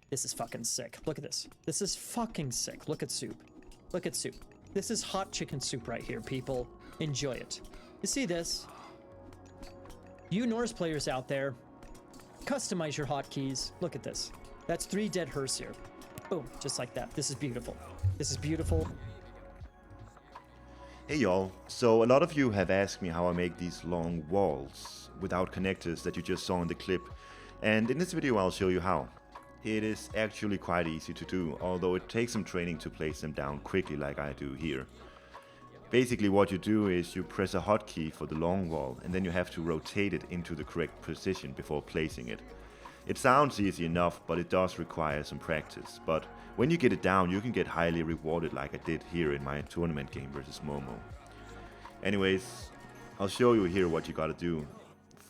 This is fucking sick. Look at this. This is fucking sick. Look at soup. Look at soup. This is hot chicken soup right here, people. Enjoy it. You see this? You Norse players out there, customize your hotkeys. Look at this. That's 3 dead hearse here. Boom, just like that. This is beautiful. This is beautiful. Hey y'all, so a lot of you have asked me how I make these long walls without connectors that you just saw in the clip, and in this video I'll show you how. It is actually quite easy to do, although it takes some training to place them down quickly like I do here. Basically what you do is you press a hotkey for the long wall and then you have to rotate it into the correct position before placing it. It sounds easy enough, but it does require some practice. But when you get it down, you can get highly rewarded like I did here in my tournament game versus Momo. Anyways, I'll show you here what you gotta do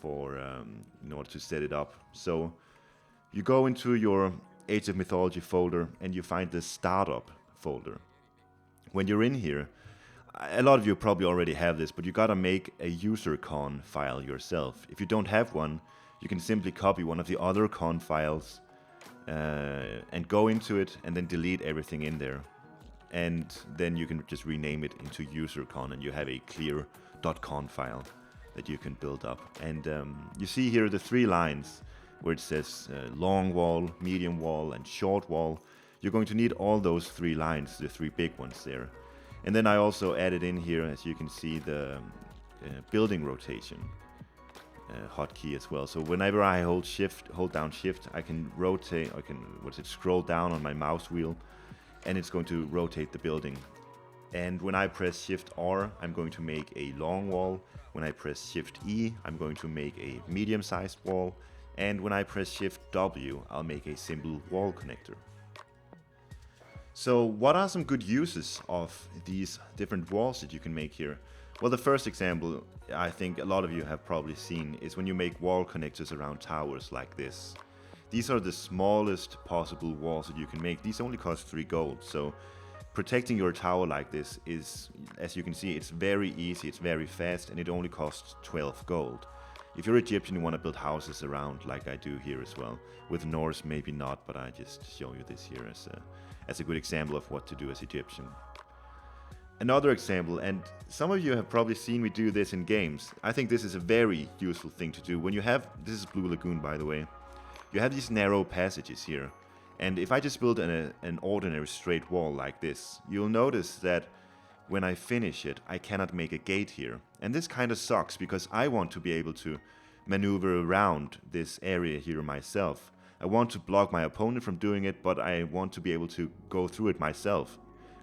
for in order to set it up. So you go into your Age of Mythology folder and you find the startup folder. When you're in here, a lot of you probably already have this, but you gotta make a user.con file yourself. If you don't have one, you can simply copy one of the other con files and go into it and then delete everything in there. And then you can just rename it into user.con and you have a clear .con file that you can build up. And you see here the 3 lines where it says long wall, medium wall and short wall. You're going to need all those 3 lines, the 3 big ones there. And then I also added in here, as you can see, the building rotation hotkey as well. So whenever I hold down shift, I can rotate, I can scroll down on my mouse wheel and it's going to rotate the building. And when I press shift R, I'm going to make a long wall. When I press shift E, I'm going to make a medium-sized wall. And when I press shift W, I'll make a simple wall connector. So what are some good uses of these different walls that you can make here? Well, the first example I think a lot of you have probably seen is when you make wall connectors around towers like this. These are the smallest possible walls that you can make. These only cost 3 gold, so protecting your tower like this is, as you can see, it's very easy, it's very fast, and it only costs 12 gold. If you're Egyptian, you want to build houses around like I do here as well. With Norse, maybe not, but I just show you this here as a good example of what to do as Egyptian. Another example, and some of you have probably seen me do this in games. I think this is a very useful thing to do. When you have, this is Blue Lagoon by the way, you have these narrow passages here. And if I just build an ordinary straight wall like this, you'll notice that when I finish it, I cannot make a gate here. And this kind of sucks because I want to be able to maneuver around this area here myself. I want to block my opponent from doing it, but I want to be able to go through it myself.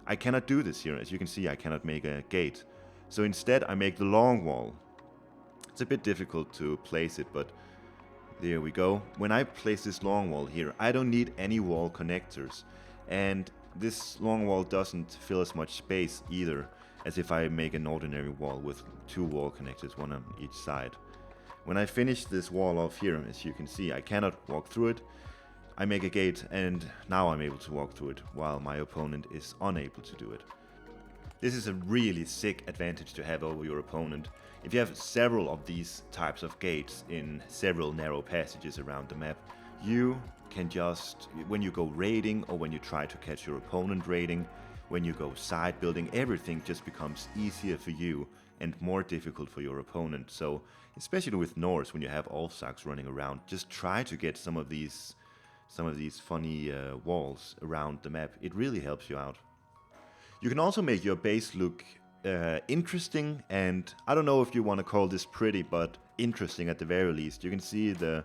I cannot do this here. As you can see, I cannot make a gate. So instead, I make the long wall. It's a bit difficult to place it, but there we go. When I place this long wall here, I don't need any wall connectors. And this long wall doesn't fill as much space either, as if I make an ordinary wall with 2 wall connectors, 1 on each side. When I finish this wall off here, as you can see, I cannot walk through it. I make a gate and now I'm able to walk through it while my opponent is unable to do it. This is a really sick advantage to have over your opponent. If you have several of these types of gates in several narrow passages around the map, you can just, when you go raiding or when you try to catch your opponent raiding, when you go side building, everything just becomes easier for you and more difficult for your opponent. So especially with Norse, when you have Ulfsaks running around, just try to get some of these funny walls around the map. It really helps you out. You can also make your base look interesting, and I don't know if you want to call this pretty, but interesting at the very least. You can see the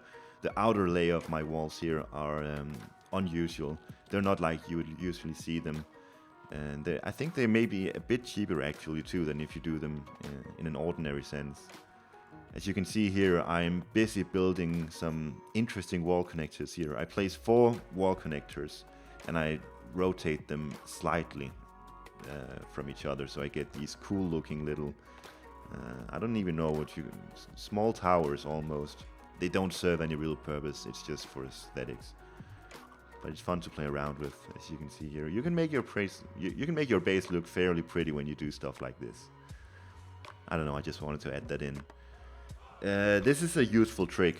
outer layer of my walls here are unusual. They're not like you would usually see them, and I think they may be a bit cheaper actually too than if you do them in an ordinary sense. As you can see here, I'm busy building some interesting wall connectors here. I place 4 wall connectors and I rotate them slightly from each other, so I get these cool looking little, I don't even know what small towers almost. They don't serve any real purpose, it's just for aesthetics. But it's fun to play around with, as you can see here. You can make your base look fairly pretty when you do stuff like this. I don't know, I just wanted to add that in. This is a useful trick.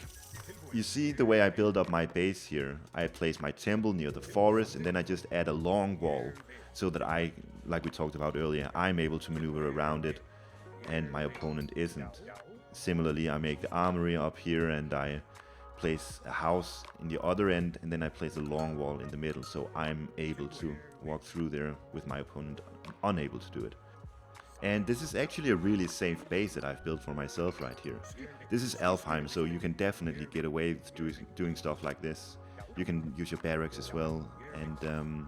you see the way I build up my base here. I place my temple near the forest, and then I just add a long wall so that I, like we talked about earlier, I'm able to maneuver around it and my opponent isn't. Similarly, I make the armory up here and I place a house in the other end, and then I place a long wall in the middle so I'm able to walk through there with my opponent unable to do it. And this is actually a really safe base that I've built for myself right here. This is Alfheim, so you can definitely get away with doing stuff like this. You can use your barracks as well. And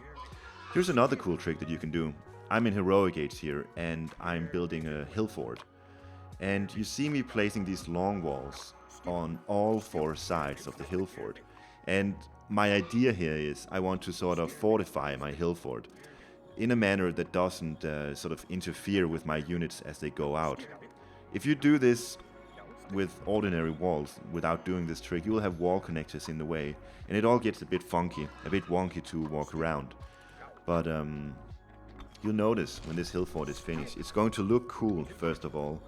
here's another cool trick that you can do. I'm in Heroic Age here, and I'm building a hill fort. And you see me placing these long walls on all four sides of the hill fort. And my idea here is I want to sort of fortify my hill fort in a manner that doesn't sort of interfere with my units as they go out. If you do this with ordinary walls without doing this trick, you will have wall connectors in the way, and it all gets a bit funky, a bit wonky to walk around. But you'll notice when this hill fort is finished, it's going to look cool first of all.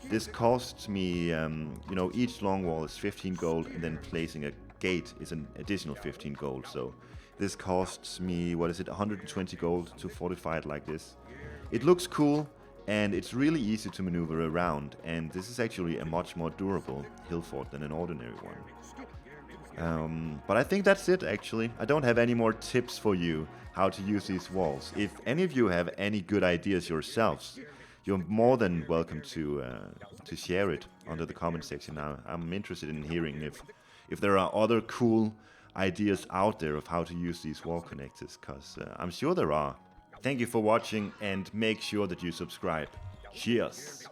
This costs me, you know, each long wall is 15 gold, and then placing a gate is an additional 15 gold, so this costs me, what is it, 120 gold to fortify it like this. It looks cool, and it's really easy to maneuver around, and this is actually a much more durable hill fort than an ordinary one. But I think that's it actually. I don't have any more tips for you how to use these walls. If any of you have any good ideas yourselves, you're more than welcome to share it under the comment section. Now, I'm interested in hearing if there are other cool ideas out there of how to use these wall connectors, because I'm sure there are. Thank you for watching, and make sure that you subscribe. Cheers!